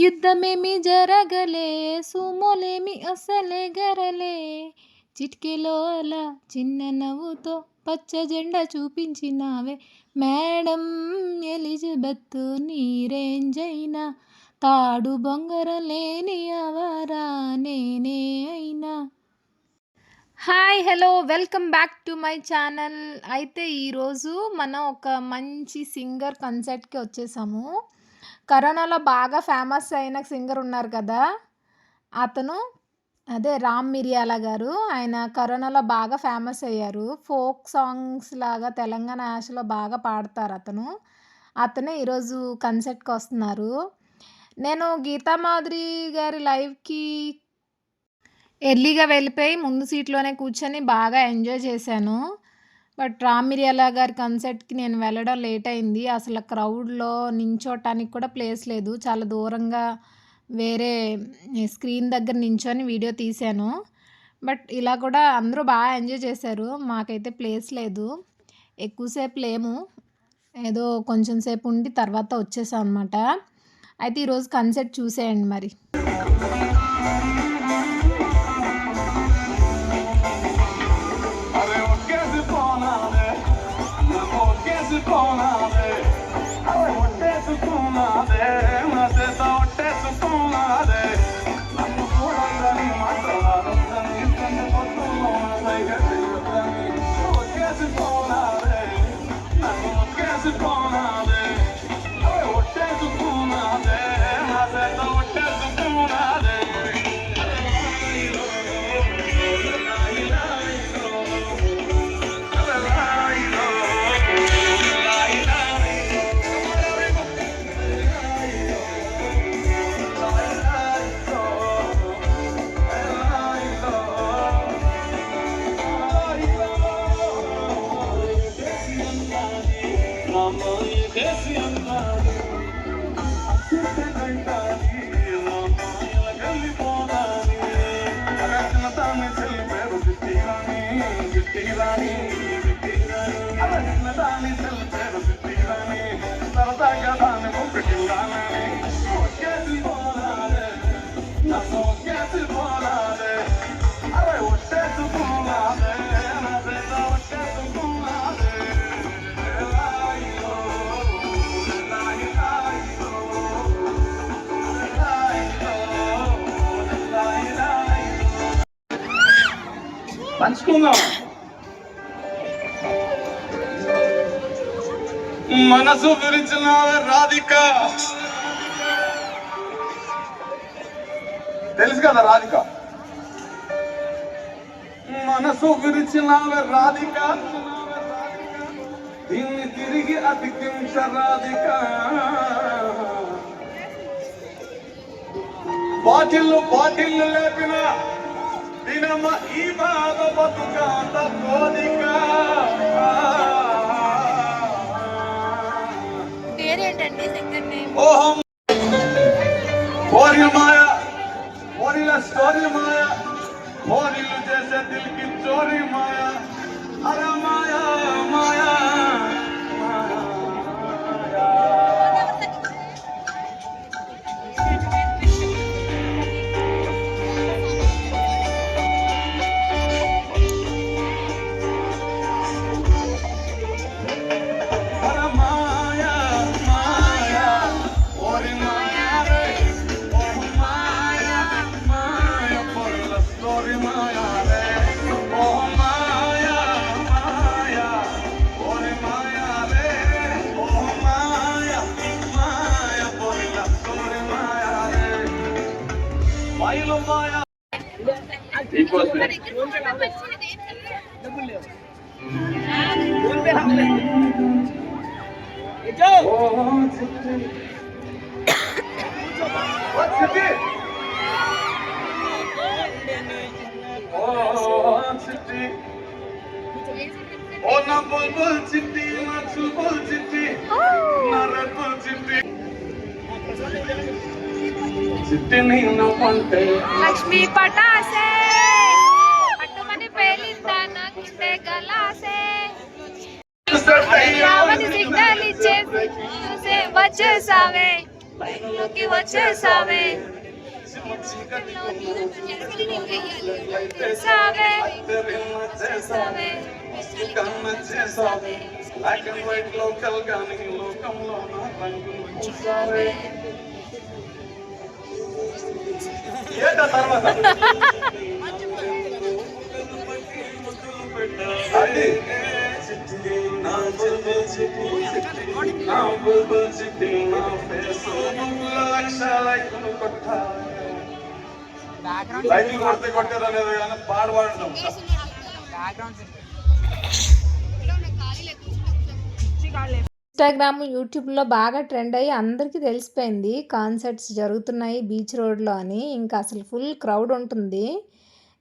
యుద్ధమేమి జరగలే, సుమోలేమి అసలే గరలే, చిటికెలో అలా చిన్న నవ్వుతో పచ్చ జెండా చూపించినావే మేడం ఎలిజబెత్, నీ రేంజైనా తాడు బొంగరం లేని అవరా నేనే అయినా. Hi, hello, welcome back to my channel. అయితే ఈరోజు మనం ఒక మంచి సింగర్ కన్సర్ట్కి వచ్చేసాము. కరోనాలో బాగా ఫేమస్ అయిన సింగర్ ఉన్నారు కదా, అతను అదే రామ్ మిరియాల గారు. ఆయన కరోనాలో బాగా ఫేమస్ అయ్యారు. ఫోక్ సాంగ్స్ లాగా తెలంగాణ యాసలో బాగా పాడతారు అతనే ఈరోజు కన్సర్ట్కి వస్తున్నారు. నేను గీతామాధురి గారి లైవ్కి ఎర్లీగా వెళ్ళిపోయి ముందు సీట్లోనే కూర్చొని బాగా ఎంజాయ్ చేశాను. బట్ రామ్ మిరియాల గారి కన్సర్ట్కి నేను వెళ్ళడం లేట్ అయింది. అసలు క్రౌడ్లో నించోటానికి కూడా ప్లేస్ లేదు. చాలా దూరంగా వేరే స్క్రీన్ దగ్గర నించొని వీడియో తీశాను. బట్ ఇలా కూడా అందరూ బాగా ఎంజాయ్ చేశారు. మాకైతే ప్లేస్ లేదు, ఎక్కువసేపు లేము, ఏదో కొంచెం సేపు ఉండి తర్వాత వచ్చేసాం అనమాట. అయితే ఈరోజు కన్సర్ట్ చూసేయండి మరి. పంచుకుందాం. మనసు విరిచిన రాధిక, తెలుసు కదా రాధిక. మనసు విరిచిన రాధిక, దీన్ని తిరిగి అతికించ రాధిక. బాటిల్లు లేపిన దినమ ఈ బాధ బతుకాంత కోరిక. ఓహం కోరి మాయ, కోరిల స్టోరీ మాయ, కోరిలు చేసే దిల్కి చోరీ మాయ. అర మాయా మాయా లక్ష్మీ పటాసే పట్టుమని పేలిందా నా గుండె గలాసే, రావని సిగ్నల్ ఇచ్చేసి వచ్చేసావే పైలోకి వచ్చేసావే చేసావే చేసావే బ్లాక్ అండ్ వైట్ లోకల్ గానీ లోకంలో నా రంగులు చూసావే. ఏంటా తర్వాత అది నా బుల్బుల్ చిట్టి నా బుల్బుల్ చిట్టి నా ఫేస్ లక్ష లైకులు కొట్టాలి. లైకులు కొడితే కొట్టారు అనేది కానీ పాడబడడం ఇన్స్టాగ్రామ్ యూట్యూబ్లో బాగా ట్రెండ్ అయ్యి అందరికీ తెలిసిపోయింది కాన్సర్ట్స్ జరుగుతున్నాయి బీచ్ రోడ్లో అని. ఇంకా అసలు ఫుల్ క్రౌడ్ ఉంటుంది.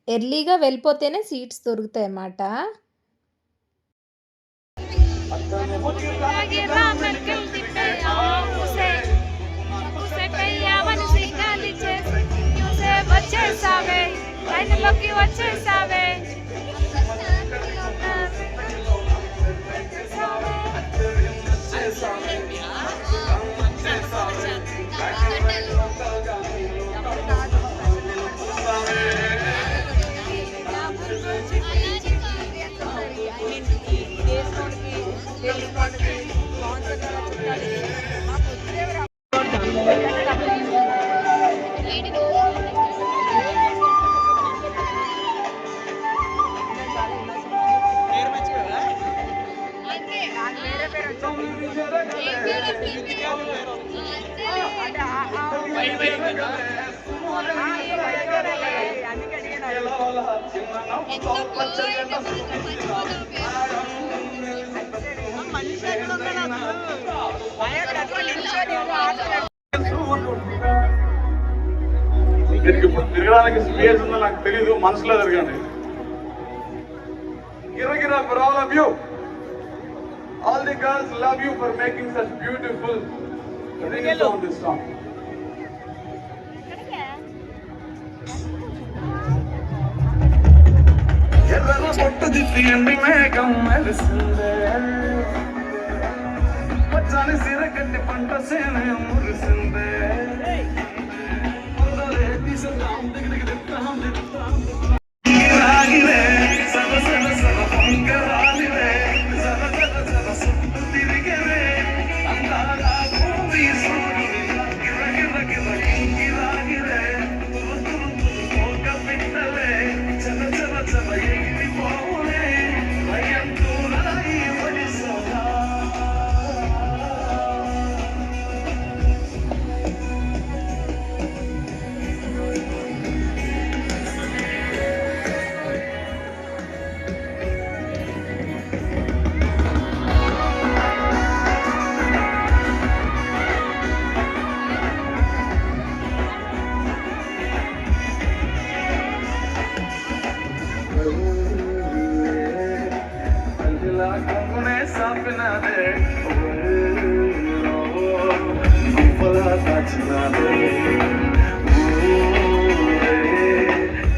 ఎర్లీగా వెళ్ళిపోతేనే సీట్స్ దొరుకుతాయి అన్నమాట. వచ్చేసావే దీనికి ఇప్పుడు తిరగడానికి స్పేస్ ఉందో నాకు తెలీదు, మనసులో తిరగండి. గిరగిరా for all of you. All the girls love you for making such beautiful rhythms on this song. Errala పొట్టు దిట్టి ఎండి మేఘం మెరిసిందే, పచ్చని సిర కట్టి పంట సేనే మురిసిందే.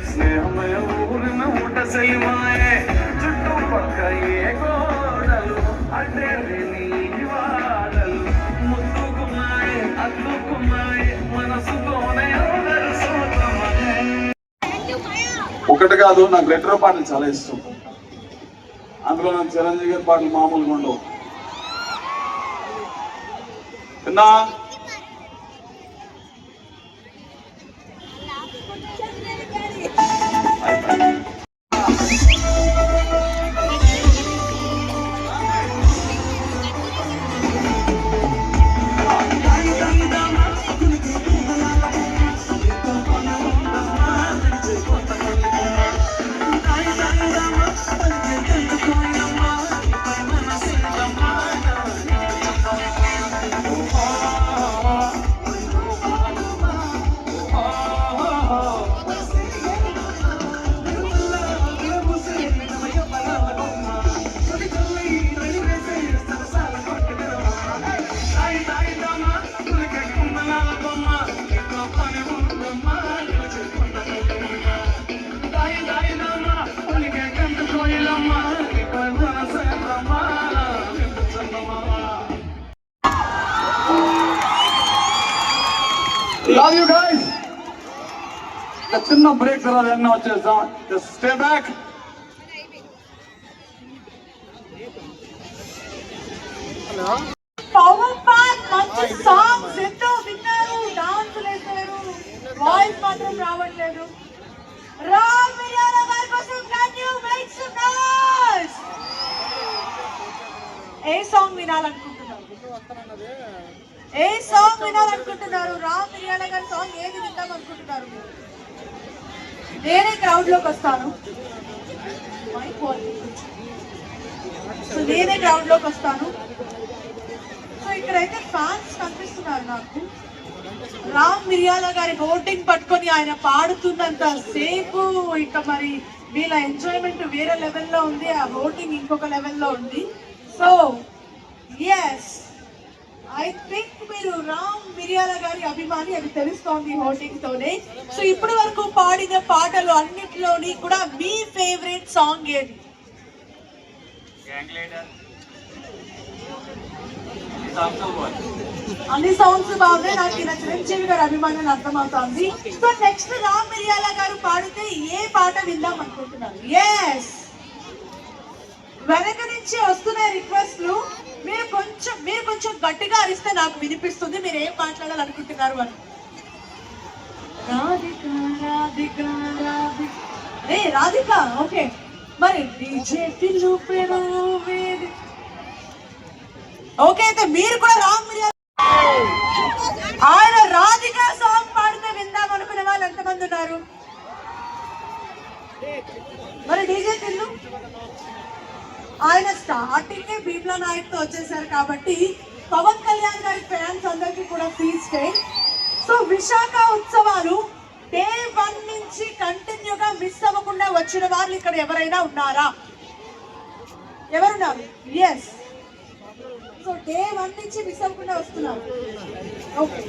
స్నేహమే ఊరిన ఊట సెలిమాయే, చుట్టుపక్క ఏ గోడలు అంటే నీ వాడలు ముద్దుకున్నాయి అద్దుకున్నాయి మనసుతోనే అందరు సోతమనే. ఒకటి కాదు, నాకు రెట్రో పాటలు చాలా ఇష్టం. అందులో నాకు చిరంజీవి గారి పాటలు మామూలుగా ఉండవు. విన్నా లవ్ యూ గైస్. చిన్న బ్రేక్ తర్వాత ఎన్న వచ్చేస్తాం. Just stay back. Power park మంచి సాంగ్స్ ఎంతో విన్నారు, డాన్సులు వేశారు, వాయిస్ మాత్రం రావట్లేదు. రామ్ మిర్యాల గారి కోసం can you make some noise? ఏ సాంగ్ వినాలనుకుంటున్నారు? ఏ సాంగ్ వినాలనుకుంటున్నారు? రామ్ మిర్యాల గారి సాంగ్ ఏది విందాం అనుకుంటున్నారు? నేనే క్రౌడ్ లోకి వస్తాను. సో నేనే క్రౌడ్ లోకి వస్తాను. సో ఇక్కడైతే ఫ్యాన్స్ కనిపిస్తున్నారు నాకు. రామ్ మిర్యాల గారి హోర్డింగ్ పట్టుకొని ఆయన పాడుతున్నంత సేపు ఇక మరి వీళ్ళ ఎంజాయ్మెంట్ వేరే లెవెల్లో ఉంది, ఆ హోర్డింగ్ ఇంకొక లెవెల్లో ఉంది. సో ఎస్, ఐ థింక్ మీరు రామ్ మిర్యాల గారి అభిమాని, అది తెలుస్తోంది హోర్డింగ్ తోనే. సో ఇప్పటి వరకు పాడిన పాటలు అన్నిటిలోని కూడా మీ ఫేవరెట్ సాంగ్ ఏది? అన్ని సాంగ్స్ బాగున్నాయి. నాకు ఈయన చిరంజీవి గారి అభిమానం అర్థమవుతోంది. సో నెక్స్ట్ రామ్ మిర్యాల గారు పాడితే ఏ పాట విందాం అనుకుంటున్నారు? ఎస్, వెనక నుంచి వస్తున్న రిక్వెస్ట్లు మీరు కొంచెం గట్టిగా అరిస్తే నాకు వినిపిస్తుంది మీరు ఏం మాట్లాడాలనుకుంటున్నారు అని. రాధిక రాధిక రాధిక, ఏ రాధిక, ఓకే. మరి ఓకే, అయితే మీరు కూడా రామ్ మిర్యాల ఆయన రాధిక సాంగ్ పాడితే విందాం అనుకునే వాళ్ళు ఎంతమంది ఉన్నారు? మరి డీజే తిల్లు ఆయన స్టార్టింగ్ బీప్లా నాయక్ తో వచ్చేసారు కాబట్టి పవన్ కళ్యాణ్ గారి ఫ్యాన్స్ అందరికీ కూడా ఫీస్టే. సో విశాఖ ఉత్సవాలు డే 1 నుంచి కంటిన్యూగా మిస్ అవ్వకుండా వచ్చిన వాళ్ళు ఇక్కడ ఎవరైనా ఉన్నారా? ఎవరున్నారు? ఎస్. సో డే 1 నుంచి మిస్ అవ్వకుండా వస్తున్నారు. ఓకే,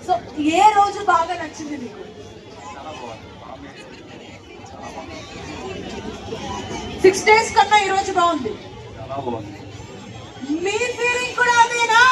సో ఏ రోజు బాగా నచ్చింది మీకు? 6 days కన్నా ఈ రోజు బాగుంది. మీ ఫీలింగ్ కూడా అదేనా?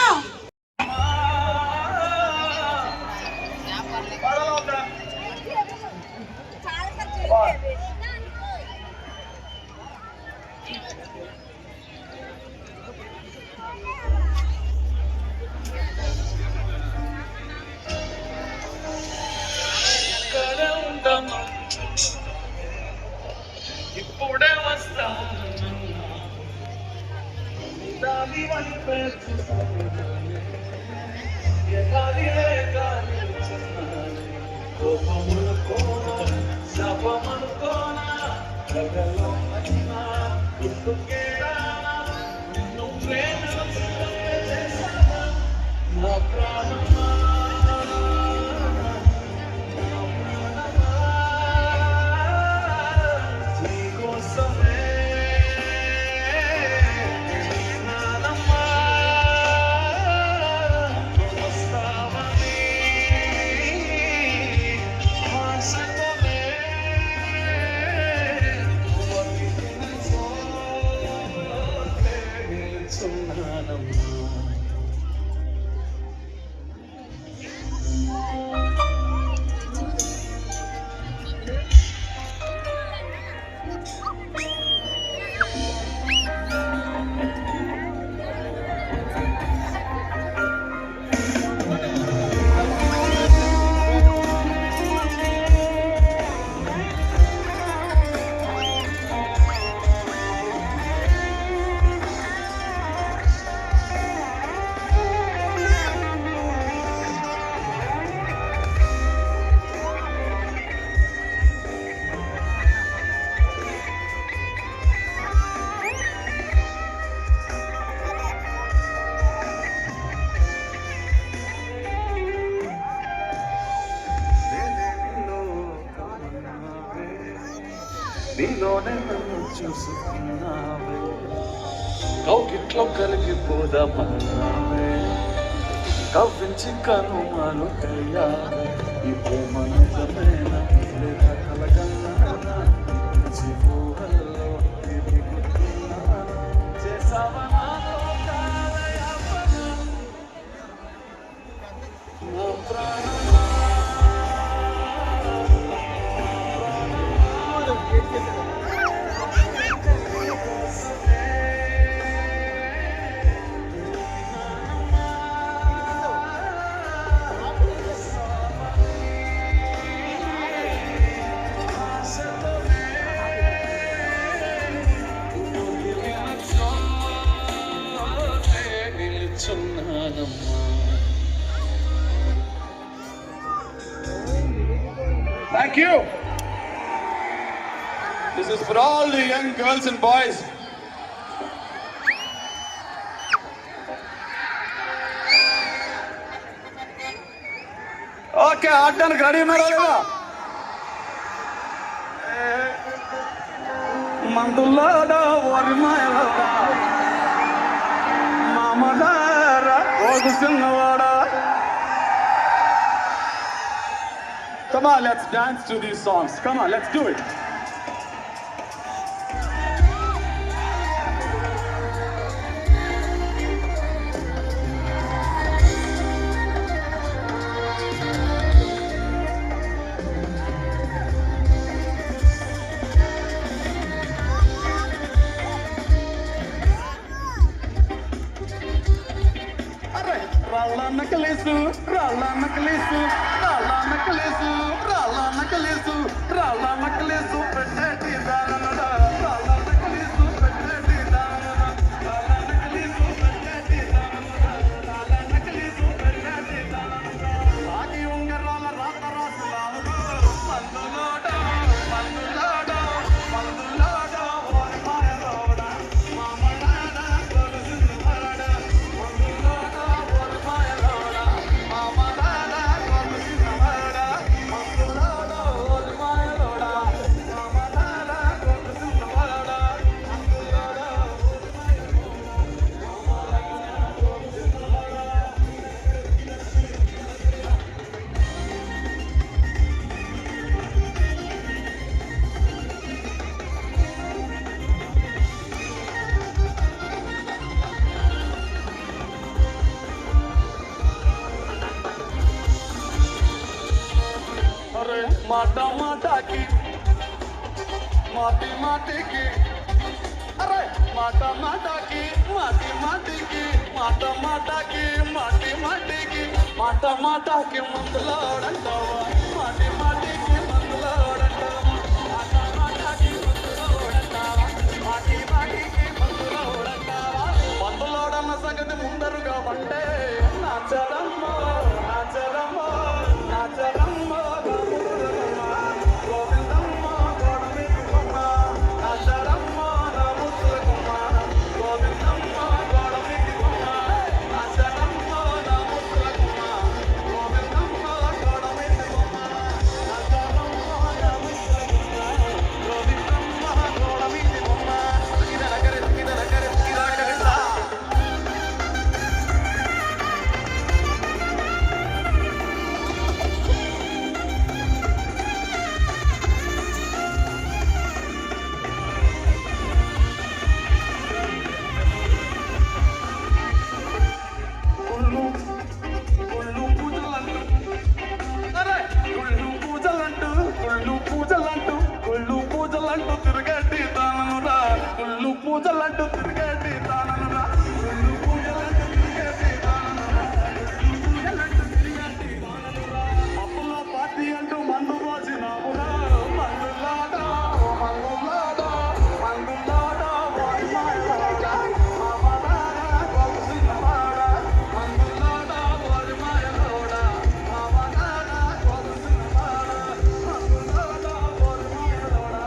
ఇప్పుడే వస్తాను నీలోనే నన్ను చూసుకున్నావే, కౌకిట్లో కలిగిపోదామన్నావే, కవ్వించి కనుమాను తెలియావే, ఈ ప్రేమ నిజమేనా లేదా కలగన్నానా, జీవోహల్లో ఇది గుర్తున్నానా, చేసావా నాలో కాలయాపన, నా Thank you. This is for all the young girls and boys. Okay, ఆడడానికి రెడీ ఉన్నారా లేదా? మందులాడా ఓరి మాయలాడా మామదారా ఓగు చిన్నవాడా. Come on, let's dance to these songs. Come on, let's do it. రాళ్ళ నకలేసు రాళ్ళ నకలేసు రాళ్ళ నకలేసు రాళ్ళ నకలేసు రాళ్ళ నకలేసు పెట్టేటి దాననడా రాళ్ళ నకలేసు పెట్టేటి దాననడా రాళ్ళ నకలేసు పెట్టేటి దాననడా రాళ్ళ నకలేసు పెట్టేటి దాననడా ఆగి ఉంగరాల రాత రాసులావుగా మందులాడా మందులాడా మందులాడా ఓరి మాయలోడా మామడాడా కొలుసును మరడా మందులాడా ఓరి మాయలోడా మామడాడా కొలుసును మరడా మందులాడా ఓరి మాయలోడా మామడాడా కొలుసును మరడా మందులాడా अरे माटा माटा की माटी माटी की अरे माटा माटा की माटी माटी की माटा माटा की माटी माटी की माटा माटा की मंदलाडंटावा माटी माटी की मंदलाडंटावा माटा माटा की मंदलाडंटावा माटी माटी की मंदलाडंटावा మందులోడన్న సంగతి ముందరుగా అంటే నాచరమ్మ నాచరమ్మ నాచరమ్మ గోవిందమ్మ గోడమిదిగమ్మ నాచరమ్మ నా ముద్దులకుమ్మ గోవిందమ్మ గోడమిదిగమ్మ నాచరమ్మ నా ముద్దులకుమ్మ గోవిందమ్మ గోడమిదిగమ్మ నాచరమ్మ నా ముద్దులకుమ్మ గోవిందమ్మ గోడమిదిగమ్మ ఇదనగరే ఇదనగరే ఇదనగరే కుళ్ళు కుళ్ళు పూజలంటూ అరే కుళ్ళు పూజలంటూ కుళ్ళు పూజలంటూ కుళ్ళు పూజలంటూ తిరగటి తాననురా కుళ్ళు పూజలంటూ తిరగటి తాననురా కుళ్ళు పూజలంటూ తిరగటి తాననురా కుళ్ళు పూజలంటూ తిరగటి తాననురా అప్పుల పార్టీ అంటూ మందు పోసినావురా మందులాడా మందులాడా మందులాడా ఓరి మాయలాడా మామలాడా కొలుసినవాడా మందులాడా ఓరి మాయలోడా మామలాడా కొలుసినవాడా మందులాడా ఓరి మాయలోడా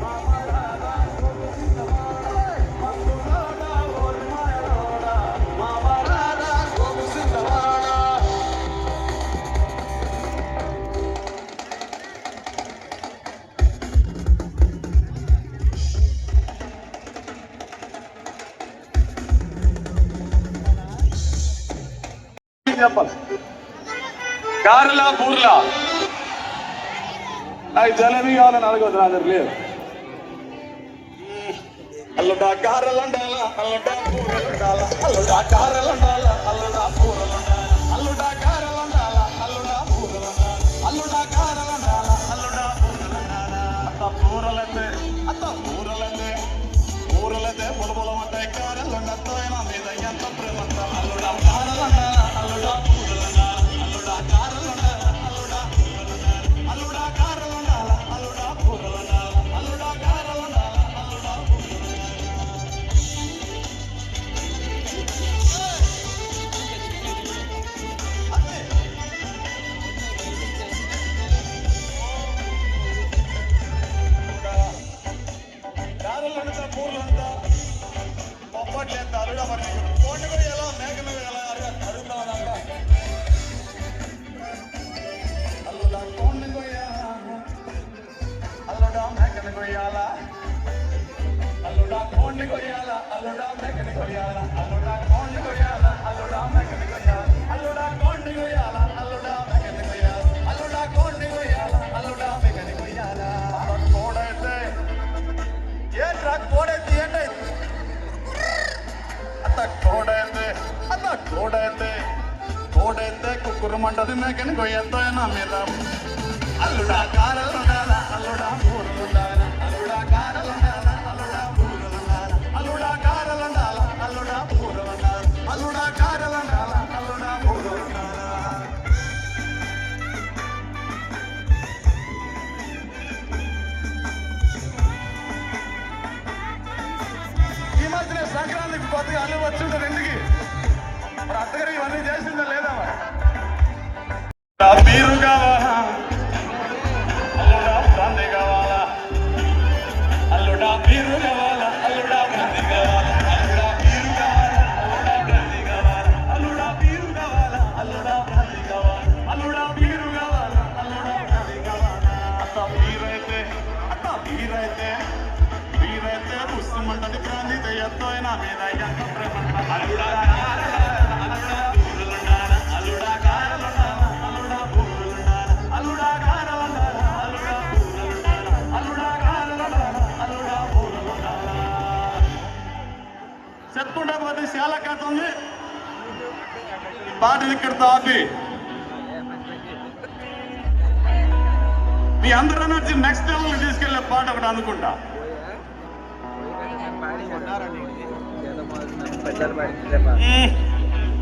మామలాడా కొలుసినవాడా మందులాడా ఓరి మాయలోడా మామలాడా కొలుసినవాడా. చెప్పాలి గారెలా బూర్లా అవి జలేబీ కావాలని అడగదు నా దగ్గర లేదు. అల్లుడా గారెలండాల అల్లుడా బూరెలుండాల అల్లుడా గారెలండాల అల్లుడా బూరెలుండాల అల్లుడా గారెలండాల అల్లుడా బూరెలుండాల అల్లుడా గారెలండాల అల్లుడా బూరెలుండాల అత్త బూరెలందే అత్త బూరెలందే బూరెలందే బులబులమంటాయి గారెలుండతో మీద ఎంత ప్రేమంత అల్లుడా గారెలండాల అల్లుడా బూరెలుండాల అల్లుడా గారెలండాల అల్లుడా బూరెలుండాల అల్లుడా గారెలండాల అల్లుడా బూరెలుండాల అల్లుడా గారెలండాల అల్లుడా బూరెలుండాల. కొయ్యాల అల్లుడా కోడిని కొయ్యాల అల్లుడా మేకని కొయ్యాల అల్లుడా కోడిని కొయ్యాల అల్లుడా మేకని కొయ్యాల అల్లుడా కోడిని కొయ్యాల అల్లుడా మేకని కొయ్యాల అల్లుడా కోడిని కొయ్యాల అల్లుడా మేకని కొయ్యాల కోడైతే ఏ ట్రక్ కోడైతే ఏంటైతే కోడైతే కుక్కురమంటది మేకని కొయ్యతో నా మీద అల్లుడా కారలుండాల అల్లుడా పూరులుండాల అల్లుడా కారలుండాల అల్లుడా పూరులుండాల అల్లుడా కారలుండాల అల్లుడా పూరులుండాల అల్లుడా కారలుండాల అల్లుడా పూరులుండాల ఈ మధ్యన సంక్రాంతికి కొత్తగా అల్లు వచ్చుంటారు ఇంటికి మరి అత్తగారు ఇవన్నీ చేసిందా లేదా మీరు కావాలా అల్లుడా బ్రాంతి కావాలా అల్లుడా మీరు కావాలా అల్లుడా బ్రాంతి కావాలా అల్లుడా మీరు కావాలా అల్లుడా బ్రాంతి కావాలా అల్లుడా మీరు కావాలా అల్లుడా బ్రాంతి కావాలా అల్లుడా మీరు కావాలా అల్లుడా బ్రాంతి కావాలా వీరైతే పుస్తమంటది బ్రాంతి దయ్యతో నా మీద ఎంత ప్రేమ అల్లుడా చెప్పుకుంటా పోతే చాలా కథ ఉంది ఈ పాటలు ఇక్కడితో ఆపి మీ అందరూ వచ్చి నెక్స్ట్ లెవెల్ తీసుకెళ్లే పాట ఒకటి అనుకుంటా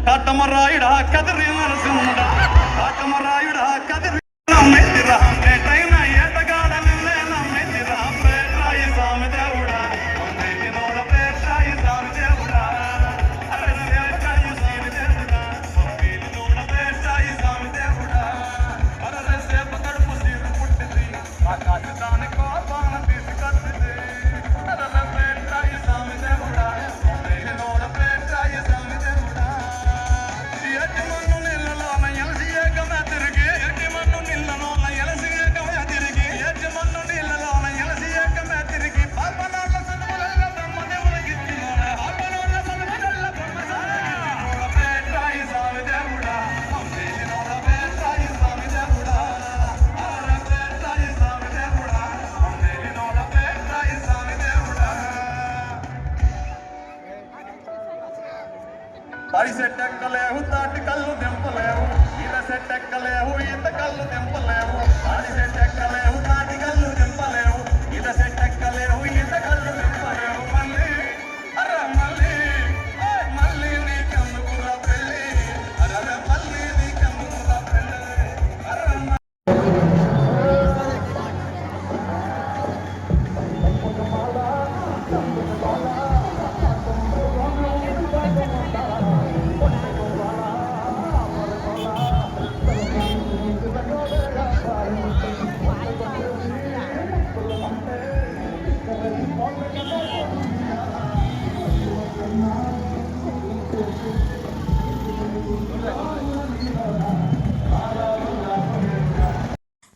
కాటమరాయుడా కదిరి నరసింహుడా కాటమరాయుడా కదిరి నమ్మెత్తిరా నేటైన ఏటగాడ నిన్నే నమ్మెత్తిరా ప్రేట్రాయి స్వామి దేవుడా నోడ ప్రేట్రాయి స్వామి దేవుడా అరసేట్రాయి స్వామి దేవుడా నోడ ప్రేట్రాయి స్వామి దేవుడా అరసేపు కడుపు సీరు పుట్టింది ఆకాశదాని కోపాన తీసుకొచ్చింది అరసే ప్రేట్రాయి స్వామి దేవుడా నోడ ప్రేట్రాయి స్వామి దేవుడా ఎట్టి మన్ను నీళ్ళలోన ఎలసి ఏకమే తిరిగి ఎట్టి మన్ను నీళ్ళలోన ఎలసి ఏకమే తిరిగి ఎట్టి మన్ను నీళ్ళలోన ఎలసి ఏకమే తిరిగి పాపనాళ్ళ సనుములల్ల బ్రహ్మదేవుడికి పాపనాళ్ళ సనుములల్ల బ్రహ్మదేవుడా పేట్రాయి స్వామి దేవుడా నోడ పేట్రాయి స్వామి దేవుడా అర పేట్రాయి స్వామి దేవుడా నోడ పేట్రాయి స్వామి దేవుడా పడి సెట్టెక్కలేవు తాటి కళ్ళు దింపలేవు ఈత సెట్టెక్కలేవు ఈత కళ్ళు దింపలేవు పడి సెట్టెక్కలేవు తాటి కళ్ళు దింపలేవు ఈత సెట్టెక్కలేవు ఈత కళ్ళు దింపలేవు మళ్ళీ అరే మళ్ళీ మళ్ళీ నీకెందుకురా పెళ్ళి అరే మళ్ళీ నీకెందుకురా పెళ్ళి అరే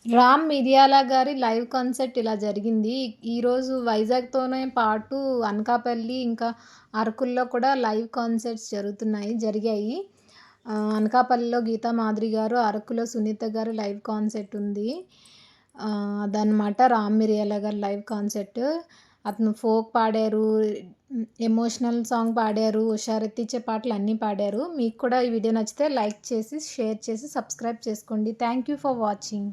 రామ్ మిరియాల గారి లైవ్ కాన్సర్ట్ ఇలా జరిగింది. ఈరోజు వైజాగ్‌తోనే పాటు అనకాపల్లి, ఇంకా అరకుల్లో కూడా లైవ్ కాన్సర్ట్స్ జరిగాయి. అనకాపల్లిలో గీతా మాధురి గారు, అరకులో సునీత గారు లైవ్ కాన్సర్ట్ ఉంది. అదనమాట రామ్ మిరియాల గారి లైవ్ కాన్సర్ట్. అతను ఫోక్ పాడారు, ఎమోషనల్ సాంగ్ పాడారు, హుషారెత్తిచ్చే పాటలు అన్నీ పాడారు. మీకు కూడా ఈ వీడియో నచ్చితే లైక్ చేసి, షేర్ చేసి, సబ్స్క్రైబ్ చేసుకోండి. Thank you for watching.